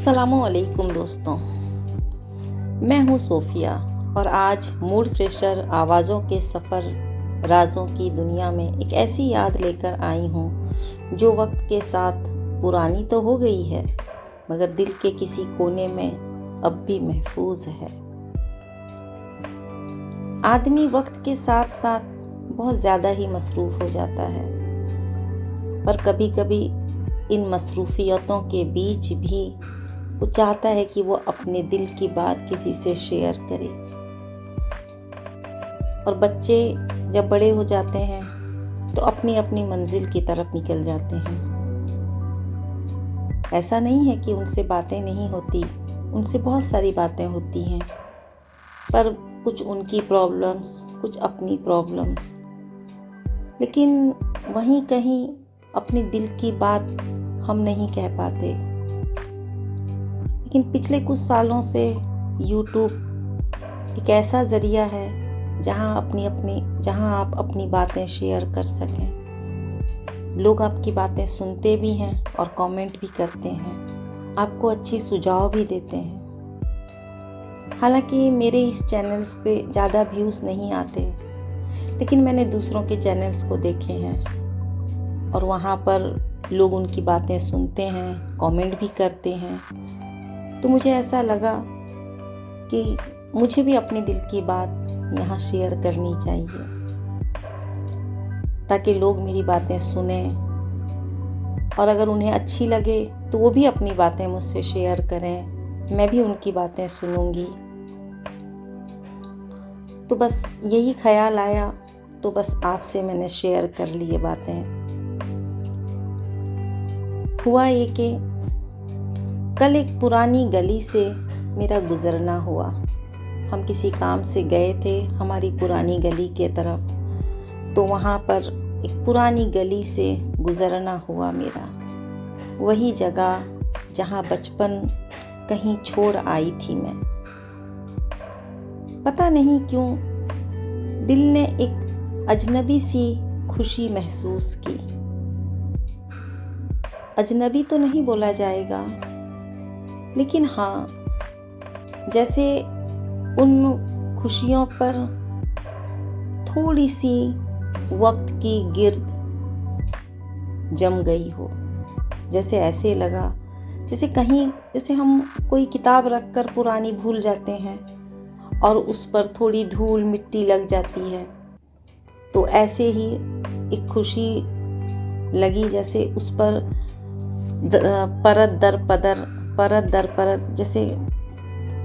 अस्सलामुअलैकुम दोस्तों, मैं हूँ सोफ़िया और आज मूड फ्रेशर आवाज़ों के सफ़र राज़ों की दुनिया में एक ऐसी याद लेकर आई हूँ जो वक्त के साथ पुरानी तो हो गई है मगर दिल के किसी कोने में अब भी महफूज है। आदमी वक्त के साथ साथ बहुत ज़्यादा ही मसरूफ़ हो जाता है, पर कभी कभी इन मसरूफियतों के बीच भी वो चाहता है कि वो अपने दिल की बात किसी से शेयर करे। और बच्चे जब बड़े हो जाते हैं तो अपनी अपनी मंजिल की तरफ निकल जाते हैं। ऐसा नहीं है कि उनसे बातें नहीं होती, उनसे बहुत सारी बातें होती हैं, पर कुछ उनकी प्रॉब्लम्स, कुछ अपनी प्रॉब्लम्स, लेकिन वहीं कहीं अपने दिल की बात हम नहीं कह पाते। लेकिन पिछले कुछ सालों से YouTube एक ऐसा ज़रिया है जहां आप अपनी बातें शेयर कर सकें। लोग आपकी बातें सुनते भी हैं और कमेंट भी करते हैं, आपको अच्छी सुझाव भी देते हैं। हालांकि मेरे इस चैनल्स पे ज़्यादा व्यूज़ नहीं आते, लेकिन मैंने दूसरों के चैनल्स को देखे हैं और वहाँ पर लोग उनकी बातें सुनते हैं, कमेंट भी करते हैं। तो मुझे ऐसा लगा कि मुझे भी अपने दिल की बात यहाँ शेयर करनी चाहिए ताकि लोग मेरी बातें सुनें और अगर उन्हें अच्छी लगे तो वो भी अपनी बातें मुझसे शेयर करें, मैं भी उनकी बातें सुनूंगी। तो बस यही ख्याल आया, तो बस आपसे मैंने शेयर कर ली ये बातें। हुआ ये कि कल एक पुरानी गली से मेरा गुज़रना हुआ। हम किसी काम से गए थे हमारी पुरानी गली के तरफ, तो वहाँ पर एक पुरानी गली से गुज़रना हुआ मेरा। वही जगह जहाँ बचपन कहीं छोड़ आई थी मैं। पता नहीं क्यों दिल ने एक अजनबी सी खुशी महसूस की। अजनबी तो नहीं बोला जाएगा, लेकिन हाँ, जैसे उन खुशियों पर थोड़ी सी वक्त की गिर्द जम गई हो। जैसे ऐसे लगा जैसे हम कोई किताब रखकर पुरानी भूल जाते हैं और उस पर थोड़ी धूल मिट्टी लग जाती है, तो ऐसे ही एक खुशी लगी, जैसे उस पर परत दर परत जैसे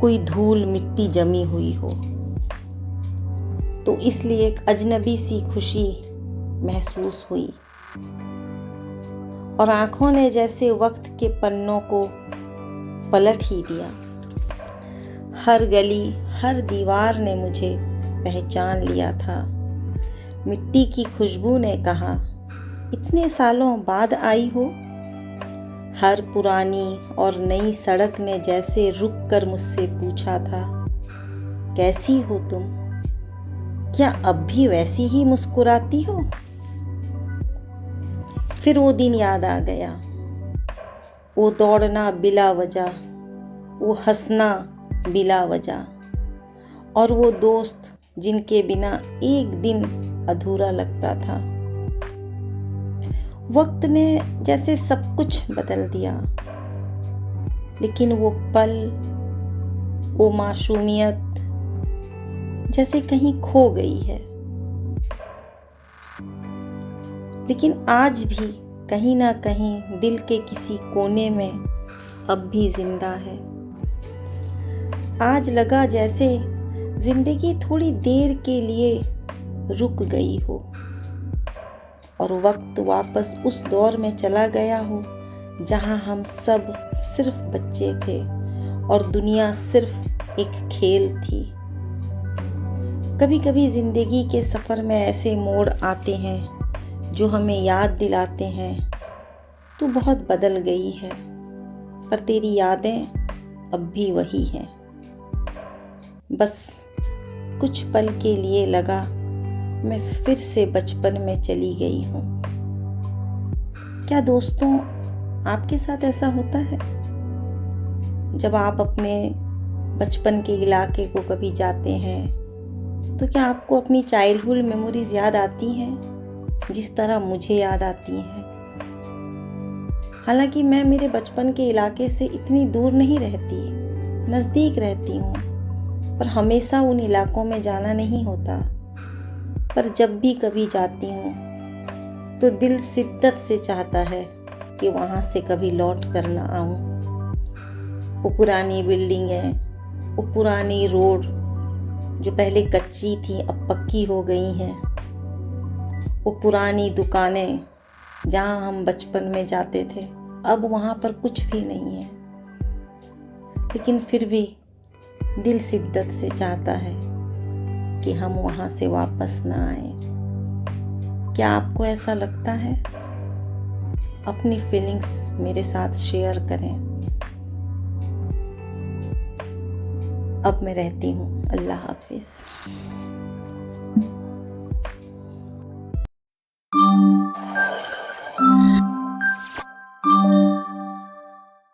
कोई धूल मिट्टी जमी हुई हो। तो इसलिए एक अजनबी सी खुशी महसूस हुई और आंखों ने जैसे वक्त के पन्नों को पलट ही दिया। हर गली, हर दीवार ने मुझे पहचान लिया था। मिट्टी की खुशबू ने कहा, इतने सालों बाद आई हो। हर पुरानी और नई सड़क ने जैसे रुक कर मुझसे पूछा था, कैसी हो तुम? क्या अब भी वैसी ही मुस्कुराती हो? फिर वो दिन याद आ गया, वो दौड़ना बिला वजह, वो हंसना बिला वजह, और वो दोस्त जिनके बिना एक दिन अधूरा लगता था। वक्त ने जैसे सब कुछ बदल दिया, लेकिन वो पल, वो मासूमियत जैसे कहीं खो गई है। लेकिन आज भी कहीं ना कहीं दिल के किसी कोने में अब भी जिंदा है। आज लगा जैसे जिंदगी थोड़ी देर के लिए रुक गई हो और वक्त वापस उस दौर में चला गया हो जहां हम सब सिर्फ बच्चे थे और दुनिया सिर्फ एक खेल थी। कभी कभी जिंदगी के सफ़र में ऐसे मोड़ आते हैं जो हमें याद दिलाते हैं, तू बहुत बदल गई है, पर तेरी यादें अब भी वही हैं। बस कुछ पल के लिए लगा मैं फिर से बचपन में चली गई हूँ। क्या दोस्तों, आपके साथ ऐसा होता है? जब आप अपने बचपन के इलाके को कभी जाते हैं तो क्या आपको अपनी चाइल्डहुड मेमोरीज याद आती हैं जिस तरह मुझे याद आती हैं? हालांकि मैं मेरे बचपन के इलाके से इतनी दूर नहीं रहती, नज़दीक रहती हूँ, पर हमेशा उन इलाकों में जाना नहीं होता। पर जब भी कभी जाती हूँ तो दिल शिद्दत से चाहता है कि वहाँ से कभी लौट कर ना आऊँ। वो पुरानी बिल्डिंगें, वो पुरानी रोड जो पहले कच्ची थी अब पक्की हो गई हैं, वो पुरानी दुकानें जहाँ हम बचपन में जाते थे अब वहाँ पर कुछ भी नहीं है, लेकिन फिर भी दिल शिद्दत से चाहता है कि हम वहाँ से वापस ना आए। क्या आपको ऐसा लगता है? अपनी फीलिंग्स मेरे साथ शेयर करें। अब मैं रहती हूँ। अल्लाह हाफिज़।